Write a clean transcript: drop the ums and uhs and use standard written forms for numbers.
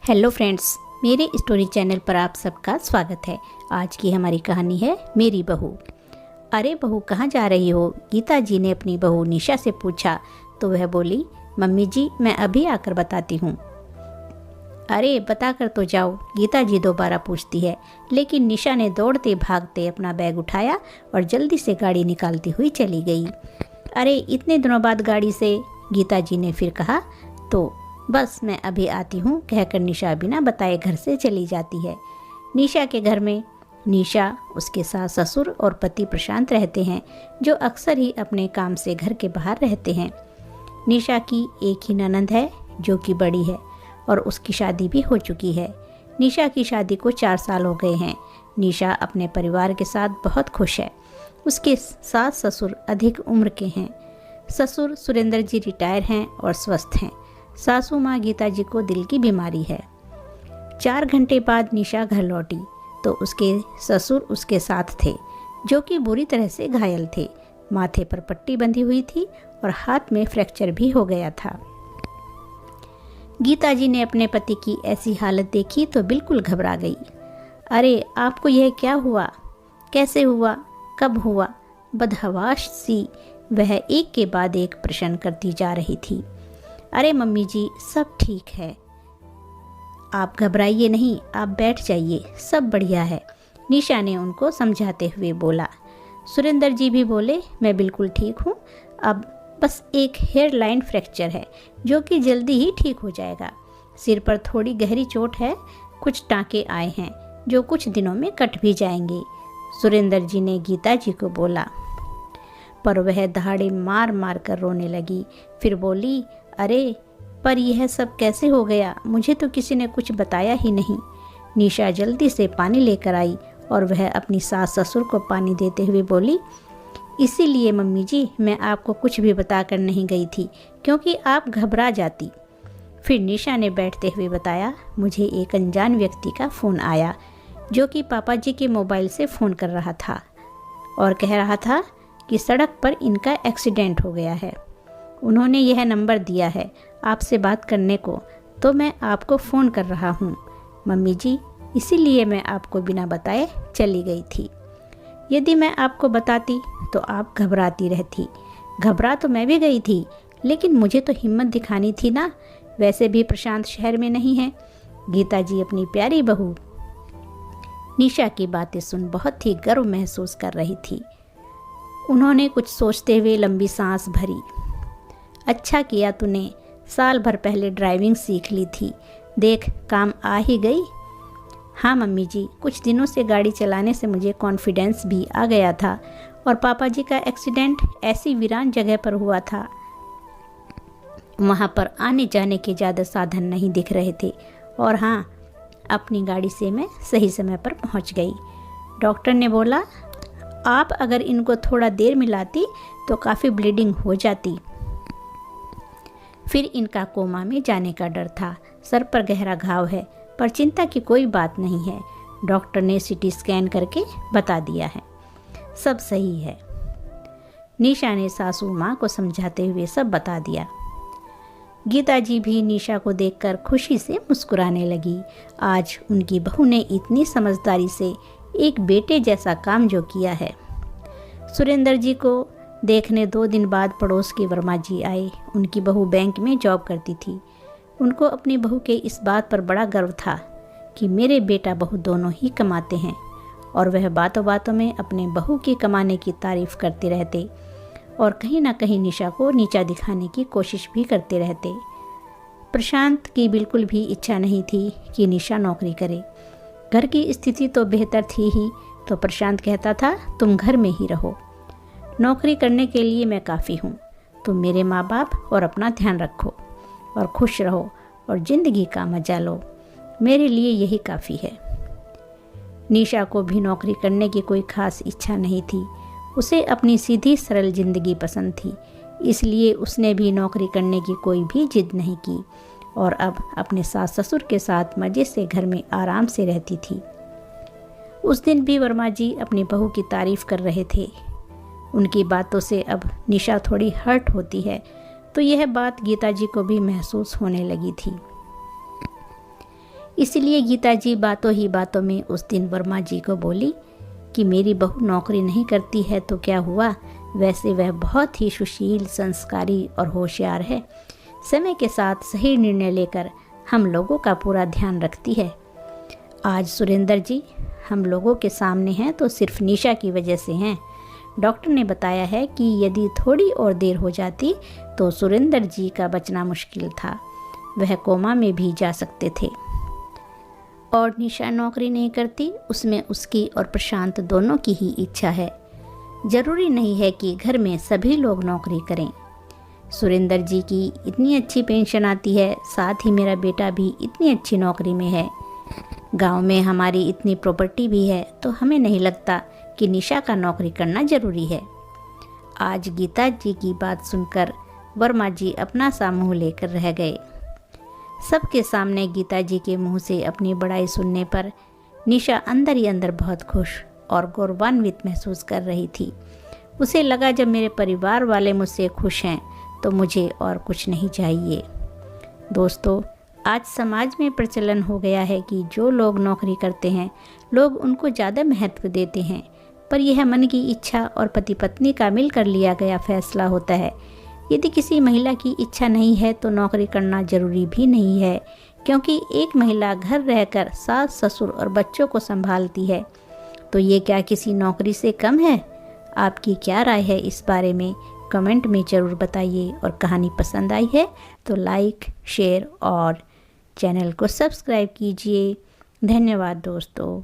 Hello friends, मेरे story channel पर आप सबका स्वागत है। आज की हमारी कहानी है मेरी बहू। अरे बहू, कहाँ जा रही हो? गीता जी ने अपनी बहू निशा से पूछा तो वह बोली, मम्मी जी मैं अभी आकर बताती हूँ। अरे बता कर तो जाओ, गीता जी दोबारा पूछती है। लेकिन निशा ने दौड़ते भागते अपना बैग उठाया और जल्दी से गाड़ी निकालती हुई चली गई। अरे इतने दिनों बाद गाड़ी से, गीता जी ने फिर कहा। तो बस मैं अभी आती हूँ कहकर निशा बिना बताए घर से चली जाती है। निशा के घर में निशा, उसके सास ससुर और पति प्रशांत रहते हैं, जो अक्सर ही अपने काम से घर के बाहर रहते हैं। निशा की एक ही ननद है जो कि बड़ी है और उसकी शादी भी हो चुकी है। निशा की शादी को 4 साल हो गए हैं। निशा अपने परिवार के साथ बहुत खुश है। उसके सास ससुर अधिक उम्र के हैं। ससुर सुरेंद्र जी रिटायर हैं और स्वस्थ हैं। सासू माँ गीता जी को दिल की बीमारी है। 4 घंटे बाद निशा घर लौटी तो उसके ससुर उसके साथ थे, जो कि बुरी तरह से घायल थे। माथे पर पट्टी बंधी हुई थी और हाथ में फ्रैक्चर भी हो गया था। गीता जी ने अपने पति की ऐसी हालत देखी तो बिल्कुल घबरा गई। अरे आपको यह क्या हुआ? कैसे हुआ? कब हुआ? बदहवास सी वह एक के बाद एक प्रश्न करती जा रही थी। अरे मम्मी जी सब ठीक है, आप घबराइए नहीं, आप बैठ जाइए, सब बढ़िया है, निशा ने उनको समझाते हुए बोला। सुरेंद्र जी भी बोले, मैं बिल्कुल ठीक हूँ, अब बस एक हेयर लाइन फ्रैक्चर है जो कि जल्दी ही ठीक हो जाएगा। सिर पर थोड़ी गहरी चोट है, कुछ टाँके आए हैं जो कुछ दिनों में कट भी जाएंगे, सुरेंद्र जी ने गीता जी को बोला। पर वह दहाड़े मार मार कर रोने लगी। फिर बोली, अरे पर यह सब कैसे हो गया? मुझे तो किसी ने कुछ बताया ही नहीं। निशा जल्दी से पानी लेकर आई और वह अपनी सास ससुर को पानी देते हुए बोली, इसीलिए मम्मी जी मैं आपको कुछ भी बताकर नहीं गई थी क्योंकि आप घबरा जाती। फिर निशा ने बैठते हुए बताया, मुझे एक अनजान व्यक्ति का फ़ोन आया जो कि पापा जी के मोबाइल से फ़ोन कर रहा था और कह रहा था कि सड़क पर इनका एक्सीडेंट हो गया है। उन्होंने यह नंबर दिया है आपसे बात करने को, तो मैं आपको फ़ोन कर रहा हूँ मम्मी जी, इसीलिए मैं आपको बिना बताए चली गई थी। यदि मैं आपको बताती तो आप घबराती रहती। घबरा तो मैं भी गई थी, लेकिन मुझे तो हिम्मत दिखानी थी ना। वैसे भी प्रशांत शहर में नहीं है। गीता जी अपनी प्यारी बहू निशा की बातें सुन बहुत ही गर्व महसूस कर रही थी। उन्होंने कुछ सोचते हुए लंबी सांस भरी। अच्छा किया तूने, साल भर पहले ड्राइविंग सीख ली थी, देख काम आ ही गई। हाँ मम्मी जी, कुछ दिनों से गाड़ी चलाने से मुझे कॉन्फिडेंस भी आ गया था और पापा जी का एक्सीडेंट ऐसी वीरान जगह पर हुआ था, वहाँ पर आने जाने के ज़्यादा साधन नहीं दिख रहे थे। और हाँ, अपनी गाड़ी से मैं सही समय पर पहुँच गई। डॉक्टर ने बोला आप अगर इनको थोड़ा देर मिलाती तो काफ़ी ब्लीडिंग हो जाती। फिर इनका कोमा में जाने का डर था। सर पर गहरा घाव है, पर चिंता की कोई बात नहीं है। डॉक्टर ने सीटी स्कैन करके बता दिया है, सब सही है। निशा ने सासू माँ को समझाते हुए सब बता दिया। गीता जी भी निशा को देखकर खुशी से मुस्कुराने लगी। आज उनकी बहू ने इतनी समझदारी से एक बेटे जैसा काम जो किया है। सुरेंद्र जी को देखने 2 दिन बाद पड़ोस के वर्मा जी आए। उनकी बहू बैंक में जॉब करती थी। उनको अपनी बहू के इस बात पर बड़ा गर्व था कि मेरे बेटा बहू दोनों ही कमाते हैं, और वह बातों बातों में अपने बहू के कमाने की तारीफ करते रहते और कहीं ना कहीं निशा को नीचा दिखाने की कोशिश भी करते रहते। प्रशांत की बिल्कुल भी इच्छा नहीं थी कि निशा नौकरी करे। घर की स्थिति तो बेहतर थी ही, तो प्रशांत कहता था तुम घर में ही रहो, नौकरी करने के लिए मैं काफ़ी हूँ, तुम मेरे माँ बाप और अपना ध्यान रखो और खुश रहो और ज़िंदगी का मजा लो, मेरे लिए यही काफ़ी है। निशा को भी नौकरी करने की कोई ख़ास इच्छा नहीं थी। उसे अपनी सीधी सरल ज़िंदगी पसंद थी, इसलिए उसने भी नौकरी करने की कोई भी जिद नहीं की और अब अपने सास ससुर के साथ मज़े से घर में आराम से रहती थी। उस दिन भी वर्मा जी अपनी बहू की तारीफ़ कर रहे थे। उनकी बातों से अब निशा थोड़ी हर्ट होती है, तो यह बात गीता जी को भी महसूस होने लगी थी। इसलिए गीता जी बातों ही बातों में उस दिन वर्मा जी को बोली कि मेरी बहू नौकरी नहीं करती है तो क्या हुआ, वैसे वह बहुत ही सुशील, संस्कारी और होशियार है। समय के साथ सही निर्णय लेकर हम लोगों का पूरा ध्यान रखती है। आज सुरेंद्र जी हम लोगों के सामने हैं तो सिर्फ निशा की वजह से हैं। डॉक्टर ने बताया है कि यदि थोड़ी और देर हो जाती तो सुरेंद्र जी का बचना मुश्किल था, वह कोमा में भी जा सकते थे। और निशा नौकरी नहीं करती, उसमें उसकी और प्रशांत दोनों की ही इच्छा है। ज़रूरी नहीं है कि घर में सभी लोग नौकरी करें। सुरेंद्र जी की इतनी अच्छी पेंशन आती है, साथ ही मेरा बेटा भी इतनी अच्छी नौकरी में है। गांव में हमारी इतनी प्रॉपर्टी भी है, तो हमें नहीं लगता कि निशा का नौकरी करना ज़रूरी है। आज गीता जी की बात सुनकर वर्मा जी अपना सा मुँह लेकर रह गए। सबके सामने गीता जी के मुंह से अपनी बड़ाई सुनने पर निशा अंदर ही अंदर बहुत खुश और गौरवान्वित महसूस कर रही थी। उसे लगा जब मेरे परिवार वाले मुझसे खुश हैं तो मुझे और कुछ नहीं चाहिए। दोस्तों, आज समाज में प्रचलन हो गया है कि जो लोग नौकरी करते हैं लोग उनको ज़्यादा महत्व देते हैं, पर यह मन की इच्छा और पति पत्नी का मिलकर लिया गया फैसला होता है। यदि किसी महिला की इच्छा नहीं है तो नौकरी करना जरूरी भी नहीं है, क्योंकि एक महिला घर रहकर सास, ससुर और बच्चों को संभालती है, तो ये क्या किसी नौकरी से कम है? आपकी क्या राय है इस बारे में कमेंट में ज़रूर बताइए। और कहानी पसंद आई है तो लाइक, शेयर और चैनल को सब्सक्राइब कीजिए। धन्यवाद दोस्तों।